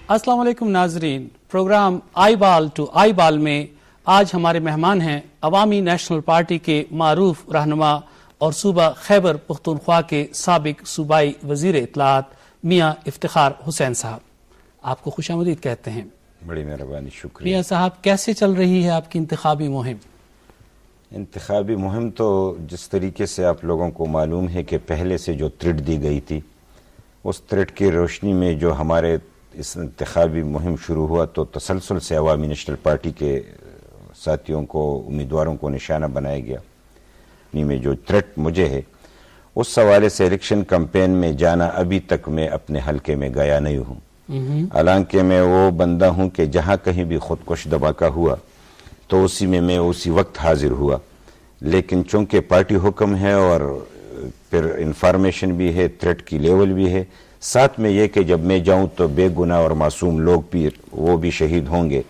السلام علیکم ناظرین، پروگرام آئی بال ٹو آئی بال میں آج ہمارے مہمان ہیں عوامی نیشنل پارٹی کے معروف رہنما اور صوبہ خیبر پختونخوا کے سابق صوبائی وزیر اطلاعات میاں افتخار حسین صاحب۔ آپ کو خوش آمدید کہتے ہیں۔ بڑی مہربانی، شکریہ۔ میاں صاحب، کیسے چل رہی ہے آپ کی انتخابی مہم؟ انتخابی مہم تو جس طریقے سے آپ لوگوں کو معلوم ہے کہ پہلے سے جو ترٹ دی گئی تھی، اس ترٹ کی روشنی میں جو ہمارے اس انتخابی مہم شروع ہوا تو تسلسل سے عوامی نیشنل پارٹی کے ساتھیوں کو، امیدواروں کو نشانہ بنایا گیا۔ میں جو تھریٹ مجھے ہے اس حوالے سے الیکشن کمپین میں جانا ابھی تک میں اپنے حلقے میں گیا نہیں ہوں، حالانکہ میں وہ بندہ ہوں کہ جہاں کہیں بھی خودکش دھماکہ ہوا تو اسی میں اسی وقت حاضر ہوا، لیکن چونکہ پارٹی حکم ہے اور پھر انفارمیشن بھی ہے، تھریٹ کی لیول بھی ہے، ساتھ میں یہ کہ جب میں جاؤں تو بے گناہ اور معصوم لوگ بھی وہ بھی شہید ہوں گے،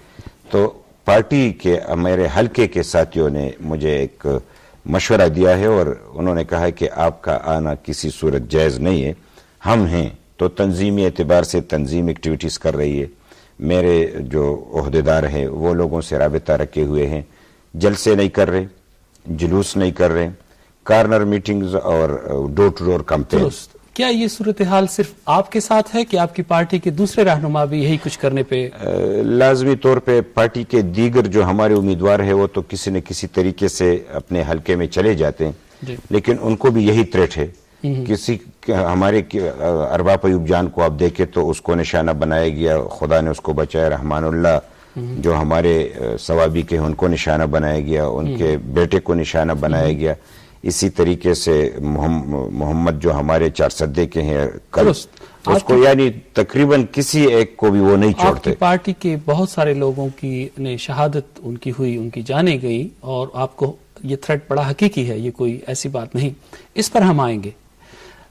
تو پارٹی کے میرے حلقے کے ساتھیوں نے مجھے ایک مشورہ دیا ہے اور انہوں نے کہا کہ آپ کا آنا کسی صورت جائز نہیں ہے۔ ہم ہیں تو تنظیمی اعتبار سے تنظیم ایکٹیویٹیز کر رہی ہے، میرے جو عہدیدار ہیں وہ لوگوں سے رابطہ رکھے ہوئے ہیں، جلسے نہیں کر رہے، جلوس نہیں کر رہے، کارنر میٹنگز اور ڈور ٹو ڈور کمپین۔ کیا یہ صورتحال صرف آپ کے ساتھ ہے کہ آپ کی پارٹی کے دوسرے رہنما بھی یہی کچھ کرنے پہ؟ لازمی طور پہ پارٹی کے دیگر جو ہمارے امیدوار ہیں وہ تو کسی نہ کسی طریقے سے اپنے حلقے میں چلے جاتے ہیں، لیکن ان کو بھی یہی تھریٹ ہے۔ کسی ہمارے ارباب ایوب جان کو آپ دیکھیں تو اس کو نشانہ بنایا گیا، خدا نے اس کو بچایا، رحمان اللہ جو ہمارے ثوابی کے ان کو نشانہ بنایا گیا، ان کے بیٹے کو نشانہ بنایا گیا، اسی طریقے سے محمد جو ہمارے چار سدے کے ہیں اس کو، یعنی تقریباً کسی ایک کو بھی وہ نہیں چھوڑتے۔ آپ کی پارٹی کے بہت سارے لوگوں کی شہادت ان کی ہوئی، ان کی جانے گئی، اور آپ کو یہ تھریٹ بڑا حقیقی ہے، یہ کوئی ایسی بات نہیں، اس پر ہم آئیں گے۔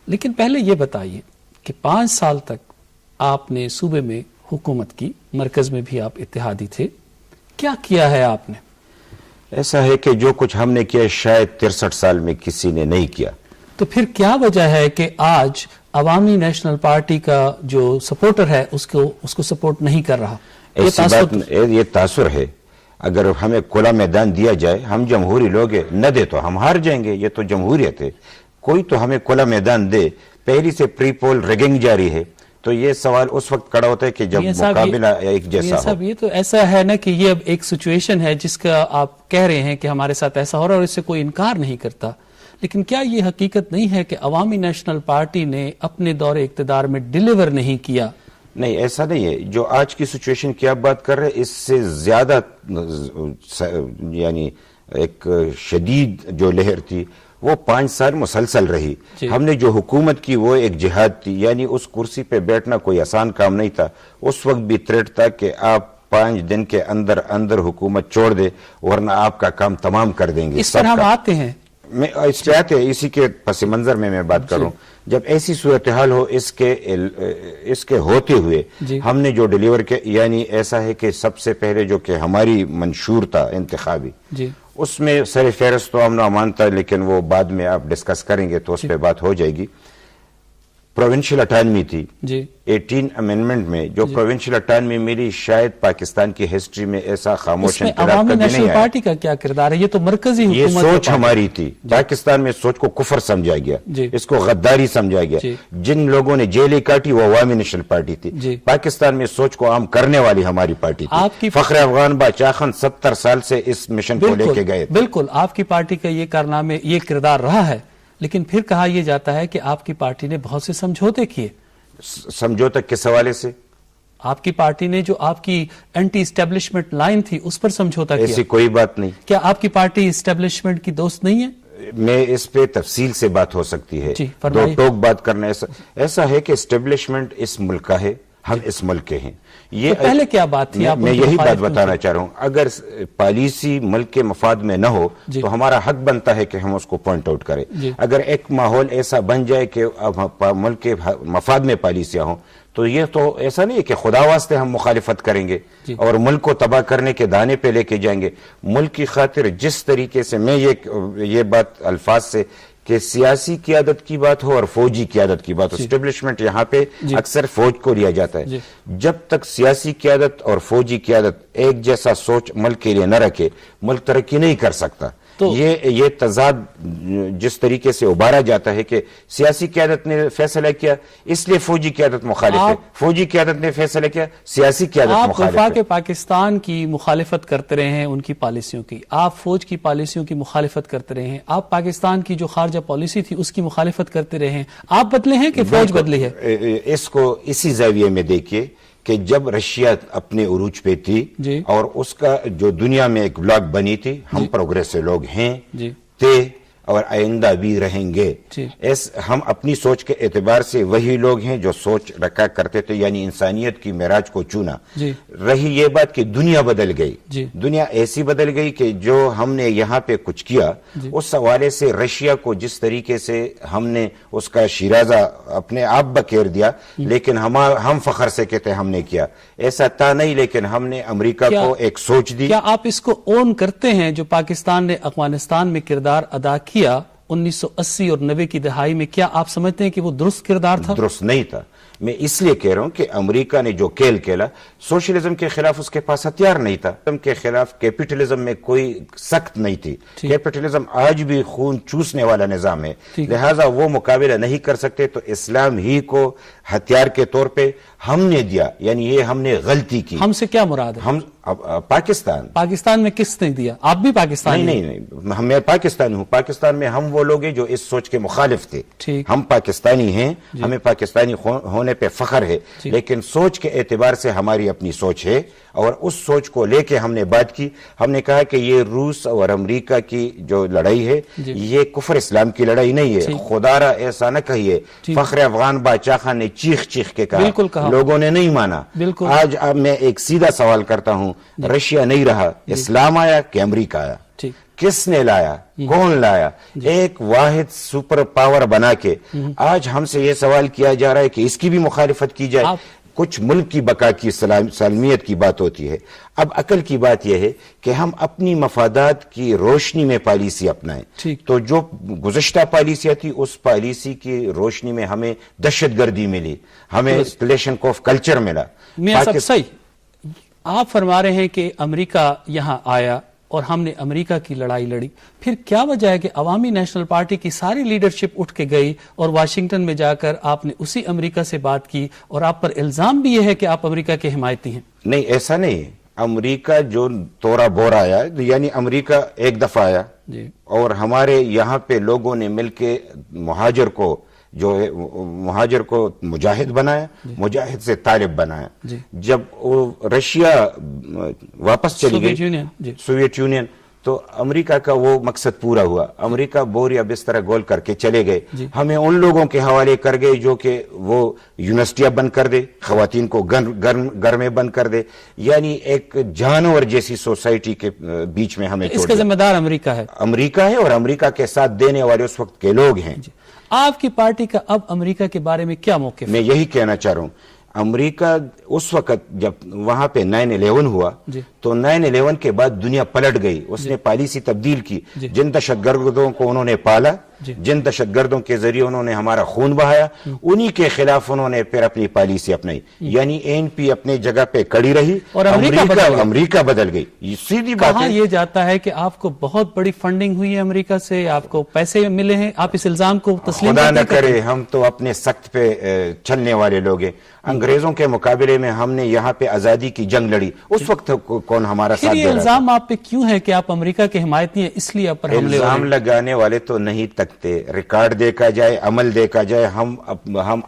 لیکن پہلے یہ بتائیے کہ 5 سال تک آپ نے صوبے میں حکومت کی، مرکز میں بھی آپ اتحادی تھے، کیا کیا ہے آپ نے؟ ایسا ہے کہ جو کچھ ہم نے کیا شاید 63 سال میں کسی نے نہیں کیا۔ تو پھر کیا وجہ ہے کہ آج عوامی نیشنل پارٹی کا جو سپورٹر ہے اس کو سپورٹ نہیں کر رہا؟ ایسی بات یہ تاثر ہے، اگر ہمیں کھلا میدان دیا جائے، ہم جمہوری لوگ ہیں، نہ دے تو ہم ہار جائیں گے، یہ تو جمہوریت ہے، کوئی تو ہمیں کھلا میدان دے۔ پہلی سے پری پول ریگنگ جاری ہے، تو یہ سوال اس وقت کھڑا ہوتا ہے کہ جب مقابلہ ایک جیسا ہو۔ یہ تو ایسا ہے نا کہ یہ اب ایک سچویشن ہے جس کا آپ کہہ رہے ہیں کہ ہمارے ساتھ ایسا ہو رہا ہے اور اس سے کوئی انکار نہیں کرتا، لیکن کیا یہ حقیقت نہیں ہے کہ عوامی نیشنل پارٹی نے اپنے دور اقتدار میں ڈیلیور نہیں کیا؟ نہیں، ایسا نہیں ہے۔ جو آج کی سچویشن کی آپ بات کر رہے ہیں اس سے زیادہ یعنی ایک شدید جو لہر تھی وہ 5 سال مسلسل رہی۔ ہم نے جو حکومت کی وہ ایک جہاد تھی، یعنی اس کرسی پہ بیٹھنا کوئی آسان کام نہیں تھا۔ اس وقت بھی تھریٹ تھا کہ آپ 5 دن کے اندر حکومت چھوڑ دے ورنہ آپ کا کام تمام کر دیں گے۔ اس پر ہم آتے ہیں، اس پہ آتے ہیں، اسی کے پس منظر میں بات کر رہا ہوں۔ جب ایسی صورتحال ہو اس کے ہوتے ہوئے ہم نے جو ڈیلیور کیا، یعنی ایسا ہے کہ سب سے پہلے جو کہ ہماری منشور تھا انتخابی، اس میں سر فہرست تو امن و امان تھا، لیکن وہ بعد میں آپ ڈسکس کریں گے تو اس پہ بات ہو جائے گی۔ پروونشل اٹانومی تھی 18 امینڈمنٹ میں، جو پروونشل اٹانومی ملی شاید پاکستان کی ہسٹری میں ایسا خاموش انقلاب عوامی کبھی نہیں نیشنل آیا۔ پارٹی کا کیا کردار ہے؟ یہ تو مرکزی یہ حکومت سوچ ہماری تھی، پاکستان میں سوچ کو کفر سمجھا گیا، اس کو غداری سمجھا گیا۔ جن لوگوں نے جیلیں کاٹی وہ عوامی نیشنل پارٹی تھی۔ پاکستان میں سوچ کو عام کرنے والی ہماری پارٹی تھی۔ فخر افغان باچاخن 70 سال سے اس مشن کو لے کے گئے۔ بالکل، آپ کی پارٹی کا یہ کارنامے، یہ کردار رہا ہے، لیکن پھر کہا یہ جاتا ہے کہ آپ کی پارٹی نے بہت سے سمجھوتے کیے۔ سمجھوتا کس حوالے سے؟ آپ کی پارٹی نے جو آپ کی اینٹی اسٹیبلشمنٹ لائن تھی اس پر سمجھوتا کیا؟ ایسی کوئی بات نہیں۔ کیا آپ کی پارٹی اسٹیبلشمنٹ کی دوست نہیں ہے؟ میں اس پہ تفصیل سے بات ہو سکتی ہے، دو ٹوک بات کرنا ایسا ہے کہ اسٹیبلشمنٹ اس ملک کا ہے، ہم اس ملک کے ہیں۔ یہ پہلے کیا بات تھی؟ میں یہی بات بتانا چاہ رہا ہوں، اگر پالیسی ملک کے مفاد میں نہ ہو تو ہمارا حق بنتا ہے کہ ہم اس کو پوائنٹ آؤٹ کریں۔ اگر ایک ماحول ایسا بن جائے کہ ملک کے مفاد میں پالیسیاں ہوں تو یہ تو ایسا نہیں ہے کہ خدا واسطے ہم مخالفت کریں گے اور ملک کو تباہ کرنے کے دانے پہ لے کے جائیں گے۔ ملک کی خاطر جس طریقے سے میں یہ بات الفاظ سے کہ سیاسی قیادت کی بات ہو اور فوجی قیادت کی بات ہو. اسٹیبلشمنٹ یہاں پہ اکثر فوج کو لیا جاتا ہے. جب تک سیاسی قیادت اور فوجی قیادت ایک جیسا سوچ ملک کے لیے نہ رکھے, ملک ترقی نہیں کر سکتا. یہ تضاد جس طریقے سے ابھارا جاتا ہے کہ سیاسی قیادت نے فیصلہ کیا اس لیے فوجی قیادت مخالف ہے, فوجی قیادت نے فیصلہ کیا سیاسی قیادت مخالف ہے. آپ وفاق پاکستان کی مخالفت کرتے رہے ہیں, ان کی پالیسیوں کی, آپ فوج کی پالیسیوں کی مخالفت کرتے رہے ہیں, آپ پاکستان کی جو خارجہ پالیسی تھی اس کی مخالفت کرتے رہے ہیں. آپ بدلے ہیں کہ فوج بدلی ہے؟ اس کو اسی زاویے میں دیکھیے کہ جب رشیا اپنے عروج پہ تھی اور اس کا جو دنیا میں ایک بلاک بنی تھی, ہم پروگریسو لوگ ہیں تھے اور آئندہ بھی رہیں گے. ہم اپنی سوچ کے اعتبار سے وہی لوگ ہیں جو سوچ رکھا کرتے تھے, یعنی انسانیت کی معراج کو چونا. رہی یہ بات کہ دنیا بدل گئی, دنیا ایسی بدل گئی کہ جو ہم نے یہاں پہ کچھ کیا اس حوالے سے رشیا کو جس طریقے سے ہم نے اس کا شیرازہ اپنے آپ بکیر دیا, لیکن ہم فخر سے کہتے ہم نے کیا, ایسا تھا نہیں, لیکن ہم نے امریکہ کو ایک سوچ دی. کیا آپ اس کو اون کرتے ہیں جو پاکستان نے افغانستان میں کردار ادا کیا 1980 اور 90 کی دہائی میں, کیا آپ سمجھتے ہیں کہ وہ درست کردار تھا؟ درست نہیں تھا. میں اس لیے کہہ رہا ہوں کہ امریکہ نے جو کھیلا, سوشلزم کے خلاف اس کے پاس ہتھیار نہیں تھا, کے خلاف کیپٹلزم میں کوئی سخت نہیں تھی. کیپٹلزم آج بھی خون چوسنے والا نظام ہے, لہٰذا وہ مقابلہ نہیں کر سکتے. تو اسلام ہی کو ہتھیار کے طور پہ ہم نے دیا, یعنی یہ ہم نے غلطی کی. ہم سے کیا مراد ہے؟ ہم پاکستان میں کس نے دیا؟ آپ بھی پاکستانی؟ نہیں, میں پاکستانی ہوں. پاکستان میں ہم وہ لوگ ہیں جو اس سوچ کے مخالف تھے. ہم پاکستانی ہیں, ہمیں پاکستانی ہونے پہ فخر ہے, لیکن سوچ کے اعتبار سے ہماری اپنی سوچ ہے, اور اس سوچ کو لے کے ہم نے بات کی. ہم نے کہا کہ یہ روس اور امریکہ کی جو لڑائی ہے یہ کفر اسلام کی لڑائی نہیں ہے. خدا را ایسا نہ کہیے, فخر افغان بادشاہ خان نے چیخ کے کہا, لوگوں نے نہیں مانا. آج اب میں ایک سیدھا سوال کرتا ہوں, رشیا نہیں رہا, اسلام آیا کہ امریکہ آیا؟ کس نے لایا, کون لایا؟ ایک واحد سپر پاور بنا کے آج ہم سے یہ سوال کیا جا رہا ہے کہ اس کی بھی مخالفت کی جائے. کچھ ملک کی بقا کی سالمیت کی بات ہوتی ہے. اب عقل کی بات یہ ہے کہ ہم اپنی مفادات کی روشنی میں پالیسی اپنائیں. تو جو گزشتہ پالیسیاں تھی اس پالیسی کی روشنی میں ہمیں دہشت گردی ملی, ہمیں کلیشن آف کلچر ملا. آپ فرما رہے ہیں کہ امریکہ یہاں آیا اور ہم نے امریکہ کی لڑائی لڑی, پھر کیا وجہ ہے کہ عوامی نیشنل پارٹی کی ساری لیڈرشپ اٹھ کے گئی اور واشنگٹن میں جا کر آپ نے اسی امریکہ سے بات کی, اور آپ پر الزام بھی یہ ہے کہ آپ امریکہ کے حمایتی ہیں؟ نہیں, ایسا نہیں ہے. امریکہ جو تورا بورا آیا, یعنی امریکہ ایک دفعہ آیا اور ہمارے یہاں پہ لوگوں نے مل کے مہاجر کو مجاہد بنایا, مجاہد سے طالب بنایا. جب رشیا واپس چلی گئی سوویت یونین, تو امریکہ کا وہ مقصد پورا ہوا. امریکہ بوریا بستر گول کر کے چلے گئے, ہمیں ان لوگوں کے حوالے کر گئے جو کہ وہ یونیورسٹیاں بند کر دے, خواتین کو گھر میں بند کر دے, یعنی ایک جانور جیسی سوسائٹی کے بیچ میں ہمیں. اس کا ذمہ دار امریکہ ہے اور امریکہ کے ساتھ دینے والے اس وقت کے لوگ ہیں. آپ کی پارٹی کا اب امریکہ کے بارے میں کیا موقف ہے؟ میں یہی کہنا چاہ رہا ہوں, امریکہ اس وقت جب وہاں پہ 9/11 ہوا تو 9/11 کے بعد دنیا پلٹ گئی. اس نے پالیسی تبدیل کی. جن دہشت گردوں کو انہوں نے پالا, جن دہشت گردوں کے ذریعے انہوں نے ہمارا خون بہایا, انہی کے خلاف انہوں نے پھر اپنی پالیسی اپنائی. یعنی این اپنی جگہ پہ کڑی رہی اور امریکہ بدل گئی. سیدھی بات ہے. یہ جاتا ہے کہ آپ کو بہت بڑی فنڈنگ ہوئی ہے امریکہ سے, آپ کو پیسے ملے ہیں, آپ اس الزام کو تسلیم خدا نہ کرے. ہم تو اپنے سخت پہ چلنے والے لوگ ہیں. انگریزوں کے مقابلے میں ہم نے یہاں پہ آزادی کی جنگ لڑی. اس وقت کون ہمارا ساتھ دے رہا تھا؟ الزام آپ پہ کیوں ہے کہ آپ امریکہ کے حمایتی ہیں, اس لیے آپ پر حملے؟ الزام لگانے والے تو نہیں تکتے. ریکارڈ دیکھا جائے, عمل دیکھا جائے, ہم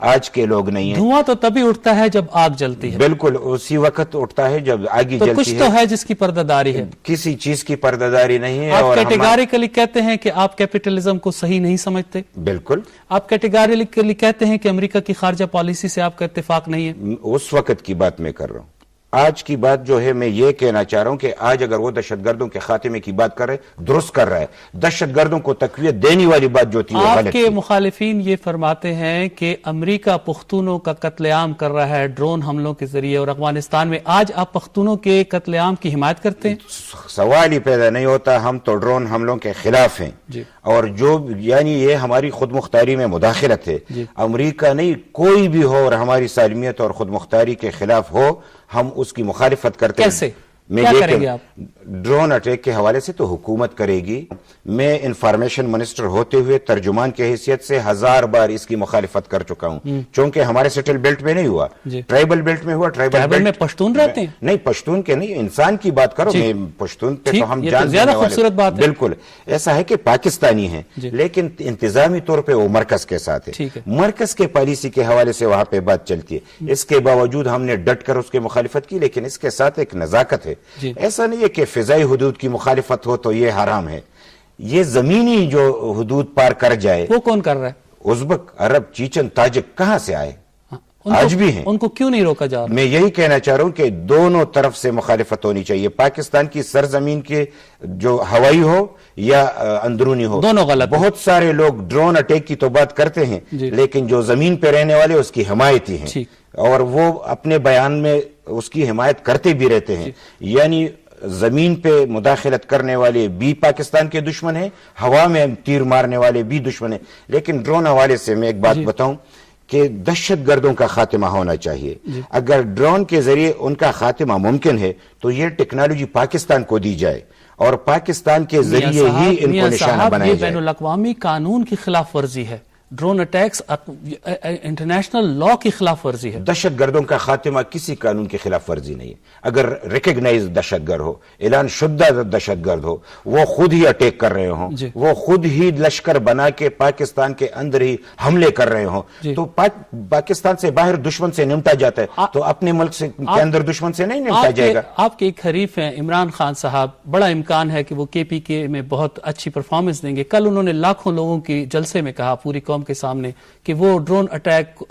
آج کے لوگ نہیں ہیں. دھواں تو تبھی اٹھتا ہے جب آگ جلتی ہے. بالکل اسی وقت اٹھتا ہے جب آگی جلتی ہے. کچھ تو ہے جس کی پردہ داری ہے. کسی چیز کی پردہ داری نہیں ہے. آپ کیٹیگریکلی کہتے ہیں کہ آپ کیپٹلزم کو صحیح نہیں سمجھتے. بالکل. آپ کیٹیگریکلی کہتے ہیں کہ امریکہ کی خارجہ پالیسی سے آپ کا اتفاق نہیں ہے. اس وقت کی بات میں کر رہا ہوں. آج کی بات جو ہے میں یہ کہنا چاہ رہا ہوں کہ آج اگر وہ دہشت گردوں کے خاتمے کی بات کر رہے, درست کر رہا ہے. دہشت گردوں کو تقویت دینے والی بات جو تھی وہ غلط تھی. آپ کے مخالفین یہ فرماتے ہیں کہ امریکہ پختونوں کا قتل عام کر رہا ہے ڈرون حملوں کے ذریعے, اور افغانستان میں آج آپ پختونوں کے قتل عام کی حمایت کرتے ہیں. سوال ہی پیدا نہیں ہوتا. ہم تو ڈرون حملوں کے خلاف ہیں, اور جو یعنی یہ ہماری خود مختاری میں مداخلت ہے. امریکہ نہیں کوئی بھی ہو اور ہماری سالمیت اور خود مختاری کے خلاف ہو ہم اس کی مخالفت کرتے ہیں. کیسے؟ میں کیا یہ کریں گے آپ؟ ڈرون اٹیک کے حوالے سے تو حکومت کرے گی. میں انفارمیشن منسٹر ہوتے ہوئے ترجمان کی حیثیت سے 1000 بار اس کی مخالفت کر چکا ہوں. چونکہ ہمارے سیٹل بیلٹ میں نہیں ہوا, ٹرائبل بیلٹ میں ہوا. ٹرائبل میں پشتون رہتے ہیں؟ نہیں, پشتون کے نہیں, انسان کی بات کرو. میں پشتون پہ تو ہم جان زیادہ خوبصورت بات ہے. بالکل ایسا ہے کہ پاکستانی ہیں لیکن انتظامی طور پہ وہ مرکز کے ساتھ ہے. مرکز کے پالیسی کے حوالے سے وہاں پہ بات چلتی ہے. اس کے باوجود ہم نے ڈٹ کر اس کی مخالفت کی, لیکن اس کے ساتھ ایک نزاکت ہے. ایسا نہیں ہے کہ فضائی حدود کی مخالفت ہو تو یہ حرام ہے. یہ زمینی جو حدود پار کر جائے, وہ کون کر رہا ہے؟ ازبک, عرب, چیچن, تاجک کہاں سے آئے؟ آج بھی ہیں. ان کو کیوں نہیں روکا جا رہا؟ میں یہی کہنا چاہ رہا ہوں کہ دونوں طرف سے مخالفت ہونی چاہیے. پاکستان کی سرزمین کے جو ہوائی ہو یا اندرونی ہو, دونوں غلط. بہت سارے لوگ ڈرون اٹیک کی تو بات کرتے ہیں لیکن جو زمین پہ رہنے والے اس کی حمایتی ہیں اور وہ اپنے بیان میں اس کی حمایت کرتے بھی رہتے ہیں. یعنی زمین پہ مداخلت کرنے والے بھی پاکستان کے دشمن ہیں, ہوا میں تیر مارنے والے بھی دشمن ہیں. لیکن ڈرون حوالے سے میں ایک بات بتاؤں کہ دہشت گردوں کا خاتمہ ہونا چاہیے. اگر ڈرون کے ذریعے ان کا خاتمہ ممکن ہے تو یہ ٹیکنالوجی پاکستان کو دی جائے اور پاکستان کے ذریعے ہی ان کو نشانہ بنایا جائے. یہ بین الاقوامی قانون کی خلاف ورزی ہے. ڈرون اٹیکس انٹرنیشنل لا کی خلاف ورزی ہے. دہشت گردوں کا خاتمہ کسی قانون کی خلاف ورزی نہیں ہے. اگر ریکگنائز دہشت گرد ہو, اعلان شدہ دہشت گرد ہو, وہ خود ہی اٹیک کر رہے ہوں, وہ خود ہی لشکر بنا کے پاکستان کے اندر ہی حملے کر رہے ہوں, تو پاکستان سے باہر دشمن سے نمٹا جاتا ہے تو اپنے ملک کے اندر دشمن سے نہیں نمٹا جائے گا. آپ کے ایک حریف ہیں عمران خان صاحب, بڑا امکان ہے کہ وہ کے پی کے میں بہت اچھی پرفارمنس دیں گے. کل انہوں نے لاکھوں لوگوں کی جلسے میں کہا پوری قوم کے سامنے کہ وہ ڈرون اٹیک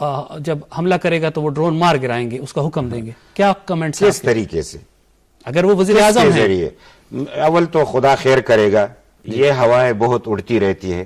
جب حملہ کرے گا تو وہ ڈرون مار گرائیں گے, اس کا حکم دیں گے. کیا کمنٹس ہیں؟ کس طریقے سے؟ اگر وہ وزیر اعظم ہیں, اول تو خدا خیر کرے گا. یہ ہوائیں بہت اڑتی رہتی ہے.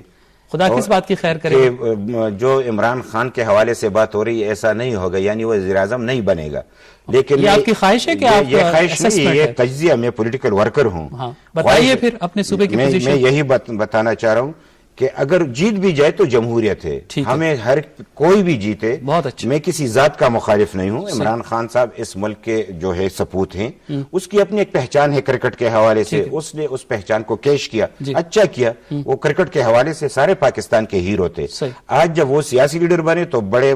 خدا کس بات کی خیر کرے گا؟ جو عمران خان کے حوالے سے بات ہو رہی ہے ایسا نہیں ہوگا, یعنی وہ وزیر اعظم نہیں بنے گا. لیکن یہ آپ کی خواہش ہے کہ آپ یہ خواہش نہیں, یہ تجزیہ. میں پولیٹیکل ورکر ہوں. بتائیے پھر اپنے صوبے کی پوزیشن. میں یہی بتانا چاہ رہا ہوں کہ اگر جیت بھی جائے تو جمہوریت ہے, ہمیں ہر کوئی بھی جیتے. بہت اچھا. میں کسی ذات کا مخالف نہیں ہوں. عمران خان صاحب اس ملک کے جو ہے سپوت ہیں, اس کی اپنی ایک پہچان ہے کرکٹ کے حوالے سے. اس نے اس پہچان کو کیش کیا, اچھا کیا. وہ کرکٹ کے حوالے سے سارے پاکستان کے ہیرو تھے. آج جب وہ سیاسی لیڈر بنے تو بڑے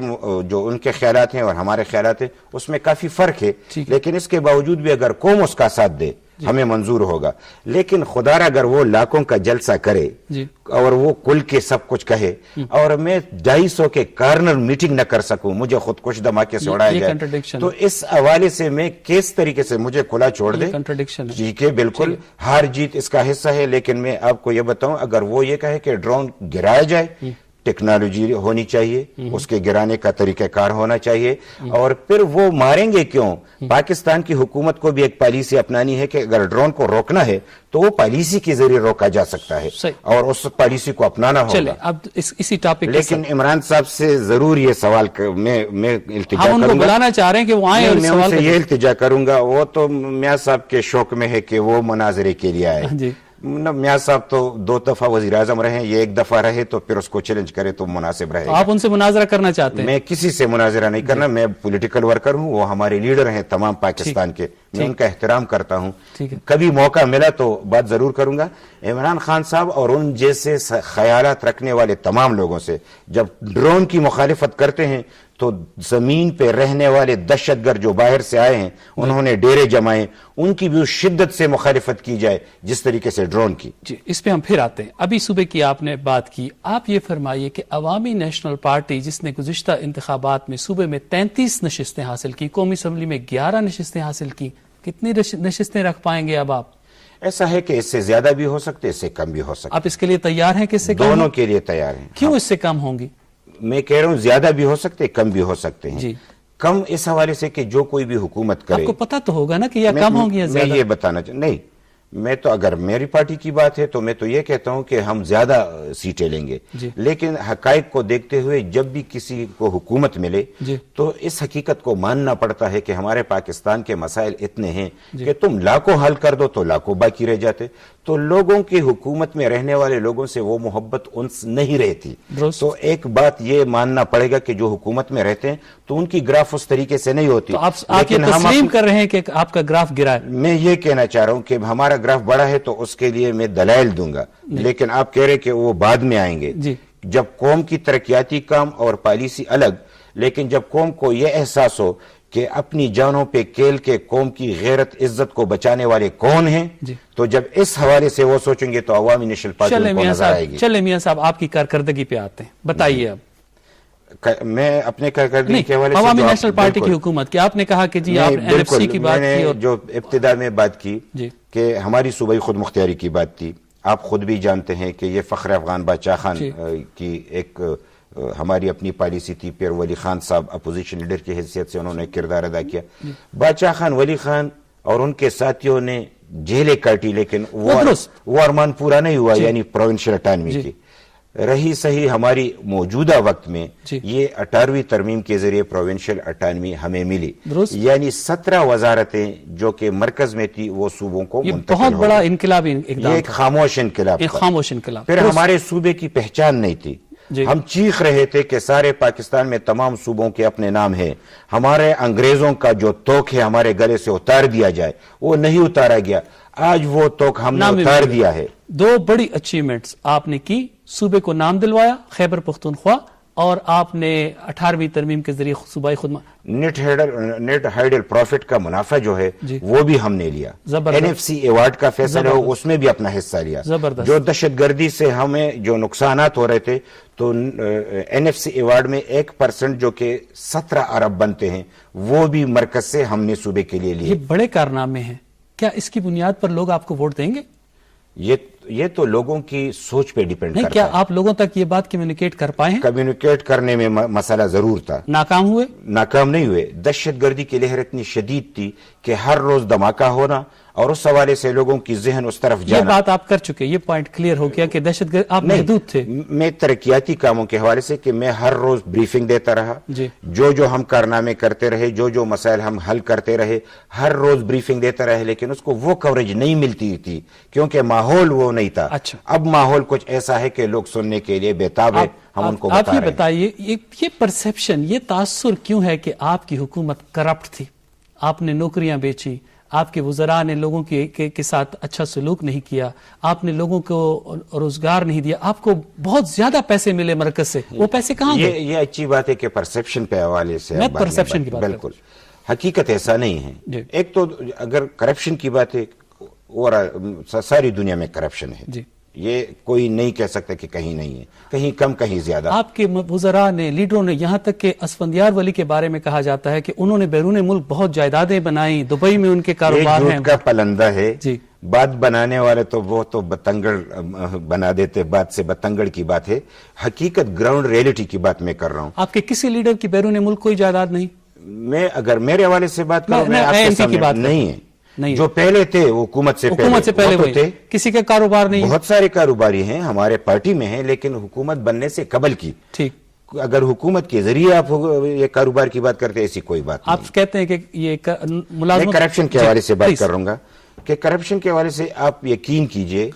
جو ان کے خیالات ہیں اور ہمارے خیالات ہیں اس میں کافی فرق ہے. لیکن اس کے باوجود بھی اگر قوم اس کا ساتھ دے ہمیں منظور ہوگا. لیکن خدا را اگر وہ لاکھوں کا جلسہ کرے اور وہ کل کے سب کچھ کہے اور میں 250 کے کارنر میٹنگ نہ کر سکوں, مجھے خود کچھ دھماکے سے اڑایا جائے, تو اس حوالے سے میں کس طریقے سے مجھے کھلا چھوڑ دے. ٹھیک ہے, بالکل ہار جیت اس کا حصہ ہے. لیکن میں آپ کو یہ بتاؤں, اگر وہ یہ کہے کہ ڈرون گرایا جائے, ٹیکنالوجی ہونی چاہیے, اس کے گرانے کا طریقہ کار ہونا چاہیے. اور پھر وہ ماریں گے کیوں؟ پاکستان کی حکومت کو بھی ایک پالیسی اپنانی ہے کہ اگر ڈرون کو روکنا ہے تو وہ پالیسی کے ذریعے روکا جا سکتا ہے اور اس پالیسی کو اپنانا ہوگا. اب اسی ٹاپک. لیکن عمران صاحب سے ضرور یہ سوال میں التجا کروں گا. بلانا چاہ رہے ہیں کہ وہ آئیں اور میں ان سے یہ التجا کروں گا. وہ تو میاں صاحب کے شوق میں ہے کہ وہ مناظرے کے لیے آئے. میاں صاحب تو 2 دفعہ وزیر اعظم رہے, یہ 1 دفعہ رہے تو پھر اس کو چیلنج کرے تو مناسب رہے گا. آپ ان سے مناظرہ کرنا چاہتے ہیں؟ میں کسی سے مناظرہ نہیں کرنا. میں پولیٹیکل ورکر ہوں, وہ ہمارے لیڈر ہیں تمام پاکستان کے, میں ان کا احترام کرتا ہوں. کبھی موقع ملا تو بات ضرور کروں گا. عمران خان صاحب اور ان جیسے خیالات رکھنے والے تمام لوگوں سے جب ڈرون کی مخالفت کرتے ہیں تو زمین پہ رہنے والے دہشت گرد جو باہر سے آئے ہیں, انہوں نے ڈیرے جمائے, ان کی بھی شدت سے مخالفت کی جائے جس طریقے سے ڈرون کی. جی, اس پہ ہم پھر آتے ہیں. ابھی صوبے کی آپ نے بات کی, آپ یہ فرمائیے کہ عوامی نیشنل پارٹی جس نے گزشتہ انتخابات میں صوبے میں 33 نشستیں حاصل کی, قومی اسمبلی میں 11 نشستیں حاصل کی, کتنی نشستیں رکھ پائیں گے اب آپ؟ ایسا ہے کہ اس سے زیادہ بھی ہو سکتے, اس سے کم بھی ہو سکتے. آپ اس کے لیے تیار ہیں کہ اس سے کم؟ دونوں کے لیے تیار ہیں. کیوں اس سے کم ہوں گی؟ میں کہہ رہا ہوں زیادہ بھی ہو سکتے, کم بھی ہو سکتے ہیں. کم اس حوالے سے کہ جو کوئی بھی حکومت کرے, آپ کو پتا تو ہوگا نا کہ یہ کم ہوں گی یا زیادہ. میں یہ بتانا نہیں, میں تو اگر میری پارٹی کی بات ہے تو میں تو یہ کہتا ہوں کہ ہم زیادہ سیٹیں لیں گے. لیکن حقائق کو دیکھتے ہوئے جب بھی کسی کو حکومت ملے تو اس حقیقت کو ماننا پڑتا ہے کہ ہمارے پاکستان کے مسائل اتنے ہیں کہ تم لاکھوں حل کر دو تو لاکھوں باقی رہ جاتے. تو لوگوں کی حکومت میں رہنے والے لوگوں سے وہ محبت انس نہیں رہتی. تو ایک بات یہ ماننا پڑے گا کہ جو حکومت میں رہتے ہیں تو ان کی گراف اس طریقے سے نہیں ہوتی. تو آپ یہ تسلیم کر رہے ہیں کہ آپ کا گراف گرا ہے؟ میں یہ کہنا چاہ رہا ہوں کہ ہمارا گراف بڑا ہے تو اس کے لیے میں دلائل دوں گا، لیکن آپ کہہ رہے کہ وہ بعد میں آئیں گے. جب قوم کی ترقیاتی کام اور پالیسی الگ، لیکن جب قوم کو یہ احساس ہو کہ اپنی جانوں پہ کیل کے قوم کی غیرت عزت کو بچانے والے کون ہیں، تو جب اس حوالے سے وہ سوچیں گے تو عوامی نیشنل پارٹی کو نظر آئے گی. چلے میاں صاحب آپ کی کارکردگی پہ آتے ہیں، بتائیے. اب میں اپنے کارکردگی کے حوالے سے عوامی نیشنل پارٹی کی حکومت کی آپ نے کہا کہ جی آپ این ایف سی کی بات کی، اور جو ابتدا میں بات کی کہ ہماری صوبائی خود مختاری کی بات تھی. آپ خود بھی جانتے ہیں کہ یہ فخر افغان بادشاہ خان کی ایک ہماری اپنی پالیسی تھی. پھر ولی خان صاحب اپوزیشن لیڈر کی حیثیت سے انہوں نے کردار ادا کیا. بادشاہ خان، ولی خان اور ان کے ساتھیوں نے جیلیں کاٹی، لیکن وہ ارمان پورا نہیں ہوا، یعنی پروونشل اٹانومی کی. رہی صحیح ہماری موجودہ وقت میں یہ 18ویں ترمیم کے ذریعے پروونشل اٹانومی ہمیں ملی، یعنی 17 وزارتیں جو کہ مرکز میں تھی وہ صوبوں کو منتقل ہو گئی. بہت بڑا انقلابی اقدام، یہ ایک خاموش انقلاب تھا. خاموش انقلاب. پھر ہمارے صوبے کی پہچان نہیں تھی. ہم چیخ رہے تھے کہ سارے پاکستان میں تمام صوبوں کے اپنے نام ہیں، ہمارے انگریزوں کا جو توق ہے ہمارے گلے سے اتار دیا جائے. وہ نہیں اتارا گیا. آج وہ توق ہم نے اتار دیا ہے. 2 بڑی اچیومنٹس آپ نے کی، صوبے کو نام دلوایا خیبر پختونخوا، اور آپ نے 18ویں ترمیم کے ذریعے صوبائی خود نیٹ ہائیڈل پروفٹ کا منافع جو ہے وہ بھی ہم نے لیا. این ایف سی ایوارڈ کا فیصلہ ہو اس میں بھی اپنا حصہ لیا. جو دہشت گردی سے ہمیں جو نقصانات ہو رہے تھے تو این ایف سی ایوارڈ میں 1% جو کہ 17 ارب بنتے ہیں وہ بھی مرکز سے ہم نے صوبے کے لیے لیے. یہ بڑے کارنامے ہیں. کیا اس کی بنیاد پر لوگ آپ کو ووٹ دیں گے؟ یہ تو لوگوں کی سوچ پہ ڈیپینڈ کرتا ہے. کیا آپ لوگوں تک یہ بات کمیونیکیٹ کر پائے ہیں؟ کمیونیکیٹ کرنے میں مسئلہ ضرور تھا. ناکام ہوئے؟ ناکام نہیں ہوئے. دہشت گردی کی لہر اتنی شدید تھی کہ ہر روز دھماکہ ہونا اور اس حوالے سے لوگوں کی ذہن اس طرف جانا. یہ بات آپ کر چکے، یہ پوائنٹ کلیئر ہو گیا کہ دہشت گرد آپ محدود تھے. میں ترقیاتی کاموں کے حوالے سے کہ میں ہر روز بریفنگ دیتا رہا. جو ہم کارنامے کرتے رہے، جو مسائل ہم حل کرتے رہے، ہر روز بریفنگ دیتا رہے، لیکن اس کو وہ کوریج نہیں ملتی تھی کیونکہ ماحول وہ نہیں تھا. اب ماحول کچھ ایسا ہے کہ لوگ سننے کے لیے بےتاب ہے. ہم ان کو آپ یہ بتائیے، یہ پرسیپشن، یہ تاثر کیوں ہے کہ آپ کی حکومت کرپٹ تھی؟ آپ نے نوکریاں بیچی، آپ کے وزراء نے لوگوں کے ساتھ اچھا سلوک نہیں کیا، آپ نے لوگوں کو روزگار نہیں دیا، آپ کو بہت زیادہ پیسے ملے مرکز سے، وہ پیسے کہاں گئے؟ یہ اچھی بات ہے کہ پرسیپشن پہ حوالے سے میں پرسیپشن کی بات کرتا ہوں. بالکل حقیقت ایسا نہیں ہے. ایک تو اگر کرپشن کی بات ہے اور ساری دنیا میں کرپشن ہے، یہ کوئی نہیں کہہ سکتا کہ کہیں نہیں ہے، کہیں کم کہیں زیادہ. آپ کے وزراء نے، لیڈروں نے، یہاں تک کہ اسفندیار ولی کے بارے میں کہا جاتا ہے کہ انہوں نے بیرون ملک بہت جائیدادیں بنائیں، دبئی میں ان کے کاروبار ہیں. کا پلندہ ہے. بات بنانے والے تو وہ تو بتنگڑ بنا دیتے، بات سے بتنگڑ کی بات ہے. حقیقت گراؤنڈ ریئلٹی کی بات میں کر رہا ہوں. آپ کے کسی لیڈر کی بیرون ملک کوئی جائیداد نہیں؟ میں اگر میرے حوالے سے بات کروں، میں آپ کے سامنے نہیں ہے. جو پہلے تھے حکومت سے پہلے وہ تھے، کسی کا کاروبار نہیں. بہت سارے کاروباری ہیں ہمارے پارٹی میں ہیں، لیکن حکومت بننے سے قبل کی. ٹھیک. اگر حکومت کے ذریعے آپ یہ کاروبار کی بات کرتے، ایسی کوئی بات نہیں. آپ کہتے ہیں کہ یہ میں کرپشن کے حوالے سے بات کر رہا ہوں کہ کرپشن کے حوالے سے آپ یقین کیجئے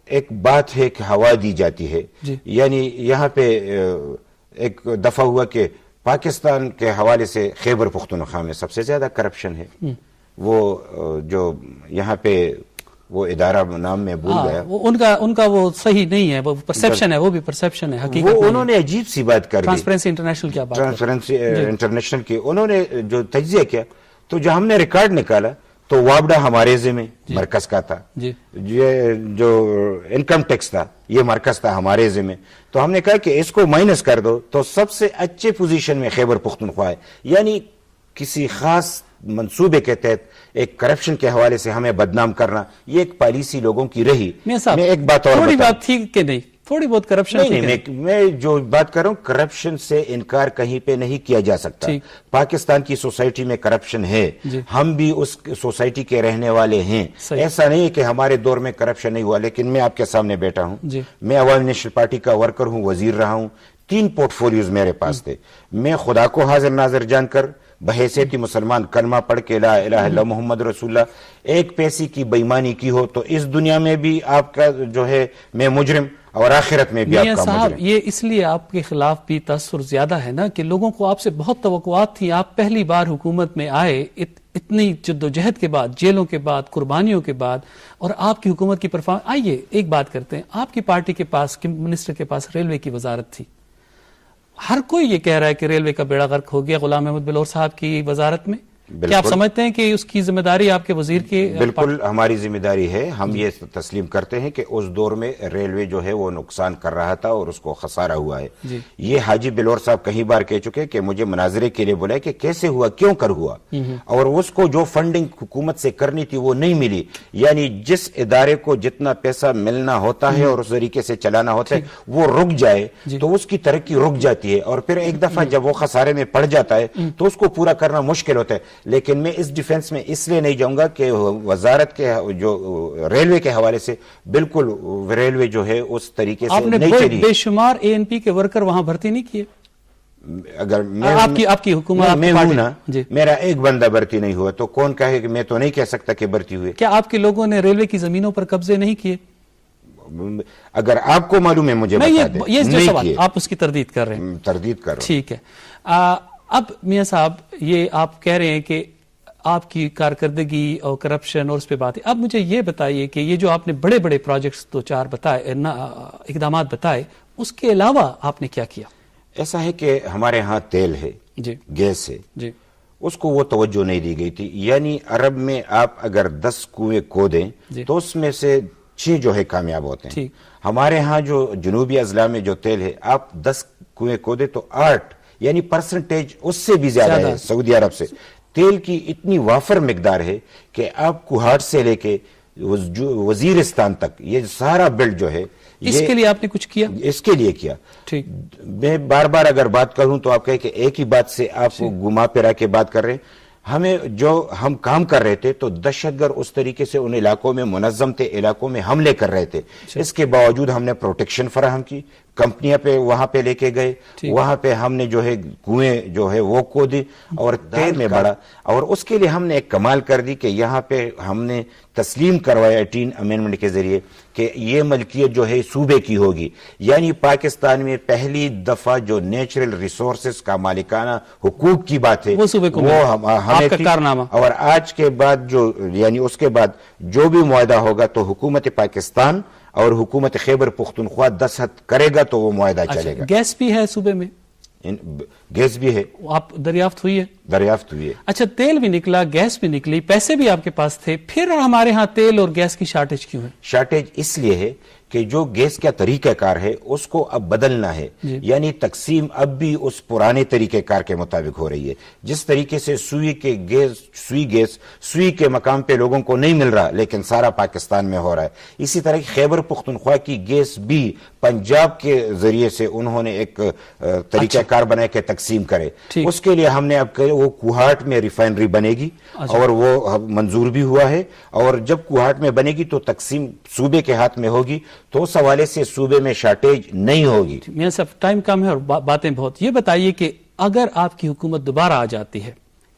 ایک بات ہے کہ ہوا دی جاتی ہے. یعنی یہاں پہ ایک دفعہ ہوا کہ پاکستان کے حوالے سے خیبر پختونخوا میں سب سے زیادہ کرپشن ہے. وہ جو یہاں پہ وہ ادارہ نام میں بھول گیا، ان کا وہ صحیح نہیں ہے، وہ پرسیپشن ہے، وہ بھی پرسیپشن ہے. حقیقت وہ انہوں نے عجیب سی بات کر دی. ٹرانسپیرنسی انٹرنیشنل کیا بات؟ ٹرانسپیرنسی انٹرنیشنل کی انہوں نے جو تجزیہ کیا، تو جو ہم نے ریکارڈ نکالا تو وابڈا ہمارے ذمہ مرکز کا تھا. یہ جو انکم ٹیکس تھا یہ مرکز تھا ہمارے ذمہ. تو ہم نے کہا کہ اس کو مائنس کر دو تو سب سے اچھے پوزیشن میں خیبر پختونخوا ہے. یعنی کسی خاص منصوبے کے تحت ایک کرپشن کے حوالے سے ہمیں بدنام کرنا، یہ ایک پالیسی لوگوں کی رہی. میں ایک بات اور تھوڑی بات تھی کہ نہیں، تھوڑی بہت کرپشن نہیں. میں جو بات کر رہا ہوں، کرپشن سے انکار کہیں پہ نہیں کیا جا سکتا. پاکستان کی سوسائٹی میں کرپشن ہے، ہم بھی اس سوسائٹی کے رہنے والے ہیں. ایسا نہیں ہے کہ ہمارے دور میں کرپشن نہیں ہوا. لیکن میں آپ کے سامنے بیٹھا ہوں، میں عوامی نیشنل پارٹی کا ورکر ہوں، وزیر رہا ہوں. 3 پورٹفولیوز میرے پاس تھے. میں خدا کو حاضر ناظر جان کر بحیثیت مسلمان کلمہ پڑھ کے لا الہ الا اللہ محمد رسول اللہ ایک پیسے کی بےایمانی کی ہو تو اس دنیا میں بھی آپ کا جو ہے میں مجرم اور آخرت میں بھی آپ کا صاحب مجرم. یہ اس لیے آپ کے خلاف بھی تاثر زیادہ ہے نا کہ لوگوں کو آپ سے بہت توقعات تھی. آپ پہلی بار حکومت میں آئے اتنی جدوجہد کے بعد، جیلوں کے بعد، قربانیوں کے بعد، اور آپ کی حکومت کی پرفارمنس. آئیے ایک بات کرتے ہیں، آپ کی پارٹی کے پاس منسٹر کے پاس ریلوے کی وزارت تھی. ہر کوئی یہ کہہ رہا ہے کہ ریلوے کا بیڑا غرق ہو گیا غلام احمد بلور صاحب کی وزارت میں. کیا آپ سمجھتے ہیں کہ اس کی ذمہ داری آپ کے وزیر کی؟ بالکل ہماری ذمہ داری ہے. ہم یہ تسلیم کرتے ہیں کہ اس دور میں ریلوے جو ہے وہ نقصان کر رہا تھا اور اس کو خسارہ ہوا ہے. یہ حاجی بلور صاحب کئی بار کہہ چکے کہ مجھے مناظرے کے لیے بلایا کہ کیسے ہوا، کیوں کر ہوا، اور اس کو جو فنڈنگ حکومت سے کرنی تھی وہ نہیں ملی. یعنی جس ادارے کو جتنا پیسہ ملنا ہوتا ہے اور اس طریقے سے چلانا ہوتا ہے وہ رک جائے تو اس کی ترقی رک جاتی ہے، اور پھر ایک دفعہ جب وہ خسارے میں پڑ جاتا ہے تو اس کو پورا کرنا مشکل ہوتا ہے. لیکن میں اس ڈیفنس میں اس لیے نہیں جاؤں گا کہ وزارت کے جو ریلوے کے حوالے سے بالکل ریلوے جو ہے اس طریقے سے نہیں چلی. آپ نے بے شمار اے این پی کے ورکر وہاں بھرتی نہیں کیے؟ اگر آپ کی حکومت میں ہوں نا، میرا ایک بندہ بھرتی نہیں ہوا تو کون کہے کہ میں تو نہیں کہہ سکتا کہ بھرتی ہوئے. کیا آپ کے لوگوں نے ریلوے کی زمینوں پر قبضے نہیں کیے؟ اگر آپ کو معلوم ہے مجھے بتا دیں. یہ جو سوال آپ اس کی تردید کر رہے ہیں. تردید کر رہا ہوں. ٹھیک ہے. اب میاں صاحب یہ آپ کہہ رہے ہیں کہ آپ کی کارکردگی اور کرپشن اور اس پہ بات ہے. اب مجھے یہ بتائیے کہ یہ جو آپ نے بڑے بڑے پروجیکٹس 2-4 بتائے، اقدامات بتائے، اس کے علاوہ آپ نے کیا کیا؟ ایسا ہے کہ ہمارے ہاں تیل ہے، گیس ہے، اس کو وہ توجہ نہیں دی گئی تھی. یعنی عرب میں آپ اگر 10 کنویں کھودیں تو اس میں سے 6 جو ہے کامیاب ہوتے ہیں. ہمارے ہاں جو جنوبی اضلاع میں جو تیل ہے آپ 10 کنویں کھودیں تو 8، یعنی پرسنٹیج اس سے بھی زیادہ ہے سعودی عرب سے. تیل کی اتنی وافر مقدار ہے کہ آپ کوہاٹ سے لے کے وزیرستان تک یہ سارا بیلٹ جو ہے، اس کے لیے آپ نے کچھ کیا؟ اس کے لیے کیا. میں بار بار اگر بات کروں تو آپ کہیں کہ ایک ہی بات سے آپ گما پھرا کے بات کر رہے ہیں. ہمیں جو ہم کام کر رہے تھے تو دہشت گرد اس طریقے سے ان علاقوں میں منظم تھے، علاقوں میں حملے کر رہے تھے. اس کے باوجود ہم نے پروٹیکشن فراہم کی، کمپنیاں پہ وہاں پہ لے کے گئے، وہاں پہ ہم نے جو ہے کنویں جو ہے وہ کھودی اور تیل میں بڑھا. اور اس کے لیے ہم نے ایک کمال کر دی کہ یہاں پہ ہم نے تسلیم کروایا 18 امینڈمنٹ کے ذریعے کہ یہ ملکیت جو ہے صوبے کی ہوگی. یعنی پاکستان میں پہلی دفعہ جو نیچرل ریسورسز کا مالکانہ حقوق کی بات ہے وہ ہمیں تھی. اور آج کے بعد جو یعنی اس کے بعد جو بھی معاہدہ ہوگا تو حکومت پاکستان اور حکومت خیبر پختونخوا دستخط کرے گا تو وہ معاہدہ چلے گا. گیس بھی ہے صوبے میں؟ گیس بھی ہے. آپ دریافت ہوئی ہے؟ دریافت ہوئی ہے. اچھا، تیل بھی نکلا، گیس بھی نکلی، پیسے بھی آپ کے پاس تھے، پھر ہمارے ہاں تیل اور گیس کی شارٹیج کیوں ہے؟ شارٹیج اس لیے ہے کہ جو گیس کا طریقہ کار ہے اس کو اب بدلنا ہے. یعنی تقسیم اب بھی اس پرانے طریقہ کار کے مطابق ہو رہی ہے. جس طریقے سے سوئی گیس سوئی کے مقام پہ لوگوں کو نہیں مل رہا لیکن سارا پاکستان میں ہو رہا ہے، اسی طرح خیبر پختونخوا کی گیس بھی پنجاب کے ذریعے سے انہوں نے ایک طریقہ کار بنایا کہ تقسیم کرے. اس کے لیے ہم نے اب وہ کوہاٹ میں ریفائنری بنے گی اور وہ منظور بھی ہوا ہے. اور جب کوہاٹ میں بنے گی تو تقسیم صوبے کے ہاتھ میں ہوگی تو اس حوالے سے صوبے میں شارٹیج نہیں ہوگی. میاں صاحب ٹائم کم ہے اور باتیں بہت. یہ بتائیے کہ اگر آپ کی حکومت دوبارہ آ جاتی ہے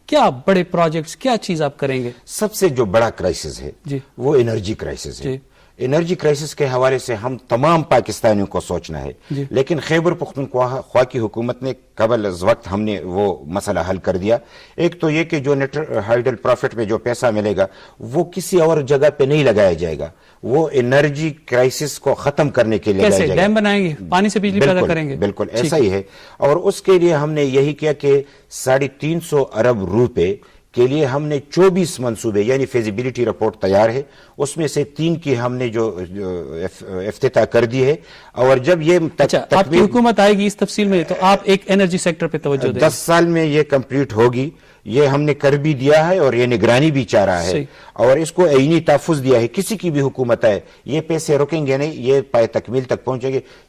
کیا بڑے پروجیکٹس، کیا چیز آپ کریں گے؟ سب سے جو بڑا کرائسس ہے وہ انرجی کرائسس ہے. انرجی کرائسس کے حوالے سے ہم تمام پاکستانیوں کو سوچنا ہے. لیکن خیبر پختونخوا کی حکومت نے قبل از وقت ہم نے وہ مسئلہ حل کر دیا. ایک تو یہ کہ جو نیٹ ہائیڈل پروفٹ میں جو پیسہ ملے گا وہ کسی اور جگہ پہ نہیں لگایا جائے گا، وہ انرجی کرائسس کو ختم کرنے کے لیے لگایا جائے گا. ڈیم بنائیں گے، پانی سے بجلی پیدا کریں گے. بالکل ایسا ہی ہے. اور اس کے لیے ہم نے یہی کیا کہ 350 ارب روپے کے لیے ہم نے 24 منصوبے یعنی فیزیبلٹی رپورٹ تیار ہے. اس میں سے 3 کی ہم نے جو افتتاح کر دی ہے. اور جب یہ آپ کی حکومت آئے گی اس تفصیل میں تو آپ ایک انرجی سیکٹر پہ توجہ دیں. 10 سال میں یہ کمپلیٹ ہوگی. یہ ہم نے کر بھی دیا ہے اور یہ نگرانی بھی چاہ رہا ہے اور اس کو عینی تحفظ دیا ہے. کسی کی بھی حکومت ہے یہ پیسے رکیں گے نہیں، یہ پائے تکمیل تک پہنچیں گے.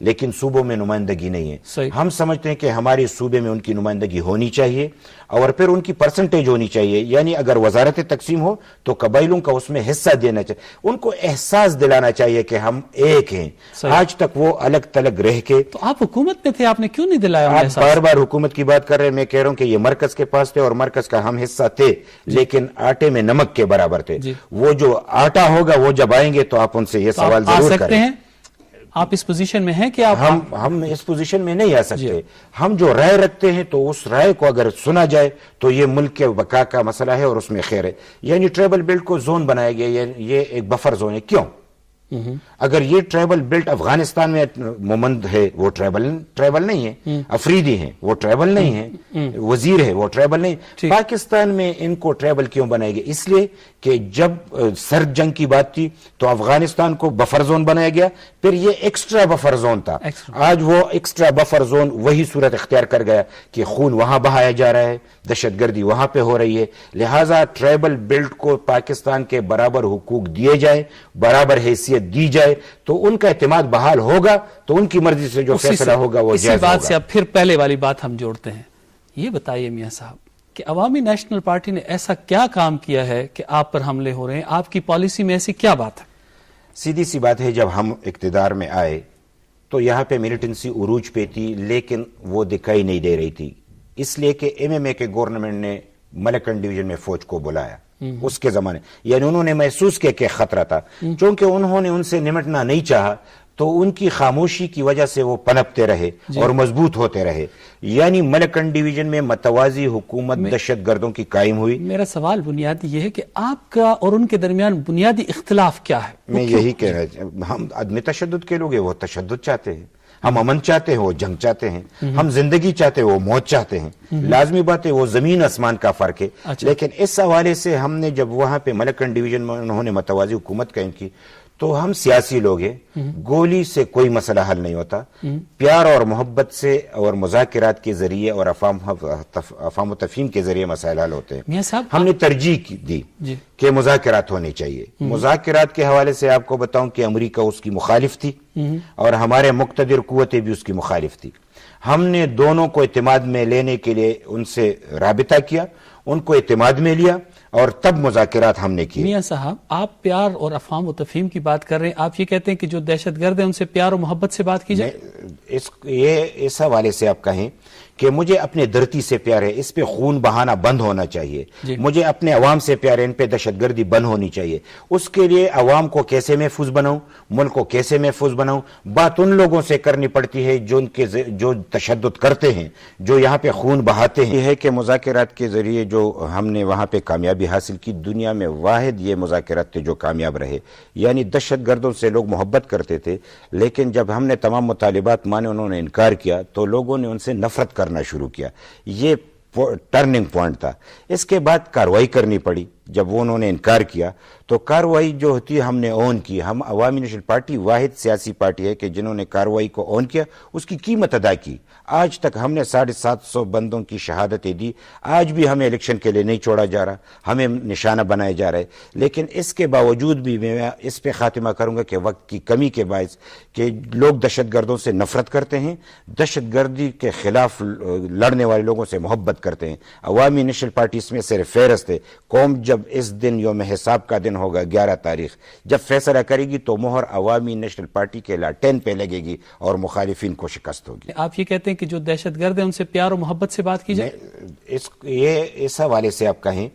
لیکن صوبوں میں نمائندگی نہیں ہے. صحیح. ہم سمجھتے ہیں کہ ہمارے صوبے میں ان کی نمائندگی ہونی چاہیے اور پھر ان کی پرسنٹیج ہونی چاہیے. یعنی اگر وزارت تقسیم ہو تو قبائلوں کا اس میں حصہ دینا چاہیے. ان کو احساس دلانا چاہیے کہ ہم ایک ہیں. صحیح. آج تک وہ الگ تلگ رہ کے. تو آپ حکومت میں تھے, آپ نے کیوں نہیں دلایا انہیں آپ احساس؟ بار بار حکومت کی بات کر رہے ہیں, میں کہہ رہا ہوں کہ یہ مرکز کے پاس تھے اور مرکز کا ہم حصہ تھے لیکن آٹے میں نمک کے برابر تھے. وہ جو آٹا ہوگا وہ جب آئیں گے تو آپ ان سے یہ سوال ضرور کریں. آپ اس پوزیشن میں ہیں کہ آپ؟ ہم اس پوزیشن میں نہیں آ سکتے. ہم جو رائے رکھتے ہیں تو اس رائے کو اگر سنا جائے تو یہ ملک کے بقا کا مسئلہ ہے اور اس میں خیر ہے. یعنی ٹرائبل بیلٹ کو زون بنایا گیا, یہ ایک بفر زون ہے. کیوں؟ اگر یہ ٹرائبل بیلٹ افغانستان میں مومند ہے وہ ٹرائبل نہیں ہے, افریدی ہیں وہ ٹرائبل نہیں ہے, وزیر ہے وہ ٹرائبل نہیں. پاکستان میں ان کو ٹرائبل کیوں بنائے گئے؟ اس لیے کہ جب سرد جنگ کی بات تھی تو افغانستان کو بفر زون بنایا گیا, پھر یہ ایکسٹرا بفر زون تھا. آج وہ ایکسٹرا بفر زون وہی صورت اختیار کر گیا کہ خون وہاں بہایا جا رہا ہے, دہشت گردی وہاں پہ ہو رہی ہے. لہٰذا ٹرائبل بیلٹ کو پاکستان کے برابر حقوق دیے جائے, برابر حیثیت دی جائے تو ان کا اعتماد بحال ہوگا, تو ان کی مرضی سے جو فیصلہ ہوگا وہ جائز ہوگا. اسی بات سے اب پھر پہلے والی بات ہم جوڑتے ہیں. یہ بتائیے میاں صاحب کہ عوامی نیشنل پارٹی نے ایسا کیا کام کیا ہے کہ آپ پر حملے ہو رہے ہیں؟ آپ کی پالیسی میں ایسی کیا بات ہے؟ سیدھی سی بات ہے, جب ہم اقتدار میں آئے تو یہاں پہ ملیٹنسی عروج پہ تھی لیکن وہ دکھائی نہیں دے رہی تھی, اس لیے کہ MMA کے گورنمنٹ نے ملکن ڈویژن میں فوج کو بلایا اس کے زمانے. یعنی انہوں نے محسوس کیا کہ خطرہ تھا, چونکہ انہوں نے ان سے نمٹنا نہیں چاہا تو ان کی خاموشی کی وجہ سے وہ پنپتے رہے اور مضبوط ہوتے رہے. یعنی ملکن ڈویژن میں متوازی حکومت دہشت گردوں کی قائم ہوئی. میرا سوال بنیادی یہ ہے کہ آپ کا اور ان کے درمیان بنیادی اختلاف کیا ہے؟ میں یہی کہہ رہا ہوں, ہم عدم تشدد کے لوگ ہیں, وہ تشدد چاہتے ہیں. ہم امن چاہتے ہیں, وہ جنگ چاہتے ہیں. ہم زندگی چاہتے ہیں, وہ موت چاہتے ہیں. لازمی بات ہے وہ زمین آسمان کا فرق ہے. لیکن اس حوالے سے ہم نے جب وہاں پہ ملکن ڈویژن میں انہوں نے متوازی حکومت قائم کی تو ہم سیاسی لوگ ہیں, گولی سے کوئی مسئلہ حل نہیں ہوتا. پیار اور محبت سے اور مذاکرات کے ذریعے اور افہام و تفہیم کے ذریعے مسائل حل ہوتے ہیں. ہم نے ترجیح دی کہ مذاکرات ہونے چاہیے. مذاکرات کے حوالے سے آپ کو بتاؤں کہ امریکہ اس کی مخالف تھی اور ہمارے مقتدر قوتیں بھی اس کی مخالف تھی. ہم نے دونوں کو اعتماد میں لینے کے لیے ان سے رابطہ کیا, ان کو اعتماد میں لیا اور تب مذاکرات ہم نے کیے. میاں صاحب آپ پیار اور افہام و تفہیم کی بات کر رہے ہیں, آپ یہ کہتے ہیں کہ جو دہشت گرد ہیں ان سے پیار و محبت سے بات کی جائے؟ اس حوالے سے آپ کہیں کہ مجھے اپنے دھرتی سے پیار ہے, اس پہ خون بہانا بند ہونا چاہیے. مجھے اپنے عوام سے پیار ہے, ان پہ دہشت گردی بند ہونی چاہیے. اس کے لیے عوام کو کیسے محفوظ بناؤں, ملک کو کیسے محفوظ بناؤں, بات ان لوگوں سے کرنی پڑتی ہے جو تشدد کرتے ہیں, جو یہاں پہ خون بہاتے ہیں. یہ ہے کہ مذاکرات کے ذریعے جو ہم نے وہاں پہ کامیابی حاصل کی, دنیا میں واحد یہ مذاکرات تھے جو کامیاب رہے. یعنی دہشت گردوں سے لوگ محبت کرتے تھے لیکن جب ہم نے تمام مطالبات مانے, انہوں نے انکار کیا تو لوگوں نے ان سے نفرت کرنا شروع کیا. یہ ٹرننگ پوائنٹ تھا. اس کے بعد کارروائی کرنی پڑی. جب وہ انہوں نے انکار کیا تو کارروائی جو ہوتی ہے ہم نے اون کی. ہم عوامی نیشنل پارٹی واحد سیاسی پارٹی ہے کہ جنہوں نے کارروائی کو اون کیا, اس کی قیمت ادا کی. آج تک ہم نے 750 بندوں کی شہادتیں دی. آج بھی ہمیں الیکشن کے لیے نہیں چھوڑا جا رہا, ہمیں نشانہ بنایا جا رہا ہے. لیکن اس کے باوجود بھی میں اس پہ خاتمہ کروں گا کہ وقت کی کمی کے باعث کہ لوگ دہشت گردوں سے نفرت کرتے ہیں, دہشت گردی کے خلاف لڑنے والے لوگوں سے محبت کرتے ہیں. عوامی نیشنل پارٹی اس میں صرف فہرست ہے. قوم جب اس دن یوم حساب کا دن ہوگا 11 تاریخ, جب فیصلہ کرے گی تو مہر عوامی نیشنل پارٹی کے لاٹین پہ لگے گی اور مخالفین کو شکست ہوگی. آپ یہ کہتے ہیں کہ جو دہشت گرد ہیں ان سے پیار و محبت سے بات کی جائے؟ اس حوالے سے آپ کہیں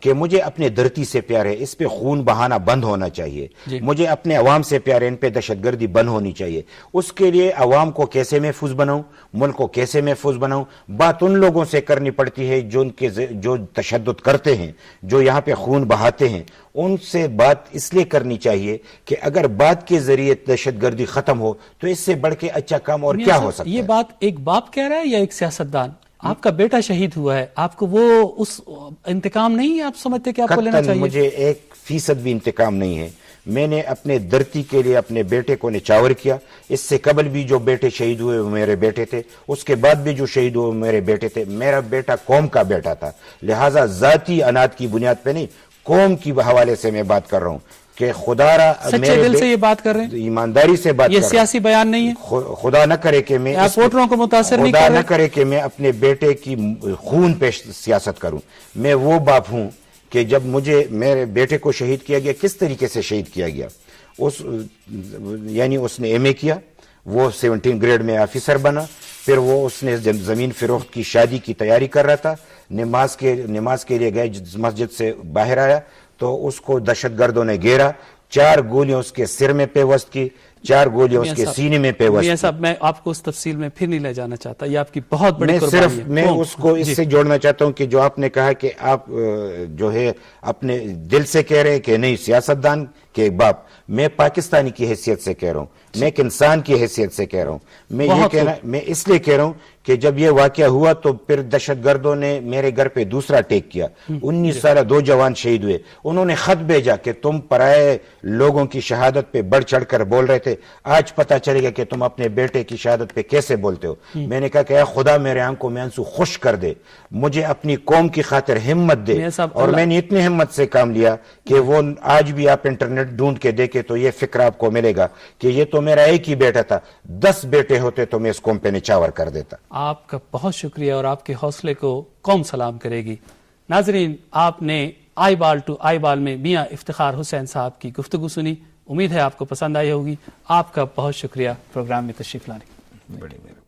کہ مجھے اپنے دھرتی سے پیار ہے, اس پہ خون بہانا بند ہونا چاہیے. مجھے اپنے عوام سے پیار ہے, ان پہ دہشت گردی بند ہونی چاہیے. اس کے لیے عوام کو کیسے محفوظ بناؤں, ملک کو کیسے محفوظ بناؤں, بات ان لوگوں سے کرنی پڑتی ہے جو تشدد کرتے ہیں, جو یہاں پہ خون بہاتے ہیں. ان سے بات اس لیے کرنی چاہیے کہ اگر بات کے ذریعے دہشت گردی ختم ہو تو اس سے بڑھ کے اچھا کام اور کیا ہو سکتا ہے. یہ بات ایک باپ کہہ رہا ہے یا ایک سیاستدان؟ آپ کا بیٹا شہید ہوا ہے, آپ کو وہ اس انتقام نہیں ہے, آپ سمجھتے کہ آپ کو لینا چاہیے؟ مجھے 1% بھی انتقام نہیں ہے. میں نے اپنے دھرتی کے لیے اپنے بیٹے کو نچاور کیا. اس سے قبل بھی جو بیٹے شہید ہوئے وہ میرے بیٹے تھے, اس کے بعد بھی جو شہید ہوئے وہ میرے بیٹے تھے. میرا بیٹا قوم کا بیٹا تھا, لہٰذا ذاتی اناد کی بنیاد پہ نہیں, قوم کی حوالے سے میں بات کر رہا ہوں. کہ خدا را سچے دل سے یہ بات کر رہے ہیں؟ ایمانداری سے بات یہ کر رہا سیاسی بیان نہیں ہے؟ خدا نہ کرے کہ میں آپ ووٹروں کو متاثر نہیں کر خدا نہ رہے؟ کرے کہ میں اپنے بیٹے کی خون پہ سیاست کروں. میں وہ باپ ہوں کہ جب مجھے میرے بیٹے کو شہید کیا گیا، کس طریقے سے شہید کیا گیا، یعنی اس نے ایم اے کیا، وہ 17 گریڈ میں آفیسر بنا، پھر وہ اس نے زمین فروخت کی شادی کی تیاری کر رہا تھا، نماز کے لیے گئے، مسجد سے باہر آیا تو اس کو دہشت گردوں نے گھیرا، 4 گولیاں اس کے سر میں پیوست کی، 4 گولیاں اس کے سینے میں پیوست کی. صاحب میں آپ کو اس تفصیل میں پھر نہیں لے جانا چاہتا، یہ آپ کی بہت بڑی میں قربانی ہے. صرف میں اس کو اس سے جوڑنا چاہتا ہوں کہ جو آپ نے کہا کہ آپ جو ہے اپنے دل سے کہہ رہے کہ نہیں سیاستدان کے باپ، میں پاکستانی کی حیثیت سے کہہ رہا ہوں، میں ایک انسان کی حیثیت سے کہہ رہا ہوں. میں اس لیے کہہ رہا ہوں کہ جب یہ واقعہ ہوا تو پھر دہشت گردوں نے میرے گھر پہ دوسرا اٹیک کیا، 19 سالہ 2 جوان شہید ہوئے. انہوں نے خط بھیجا کہ تم پرائے لوگوں کی شہادت پہ بڑھ چڑھ کر بول رہے تھے، آج پتہ چلے گا کہ تم اپنے بیٹے کی شہادت پہ کیسے بولتے ہو. میں نے کہا کہ اے خدا میرے آنکھوں میں آنسو خوش کر دے، مجھے اپنی قوم کی خاطر ہمت دے. اور میں نے اتنی ہمت سے کام لیا کہ وہ آج بھی آپ انٹرنیٹ ڈھونڈ کے دیکھے تو یہ فکر آپ کو ملے گا کہ یہ تو میرا ایک ہی بیٹا تھا، 10 بیٹے ہوتے تو میں اس قوم پہ نچاور کر دیتا. آپ کا بہت شکریہ اور آپ کے حوصلے کو قوم سلام کرے گی. ناظرین، آپ نے آئی بال ٹو آئی بال میں میاں افتخار حسین صاحب کی گفتگو سنی، امید ہے آپ کو پسند آئی ہوگی. آپ کا بہت شکریہ پروگرام میں تشریف لانے. بڑی مہربانی.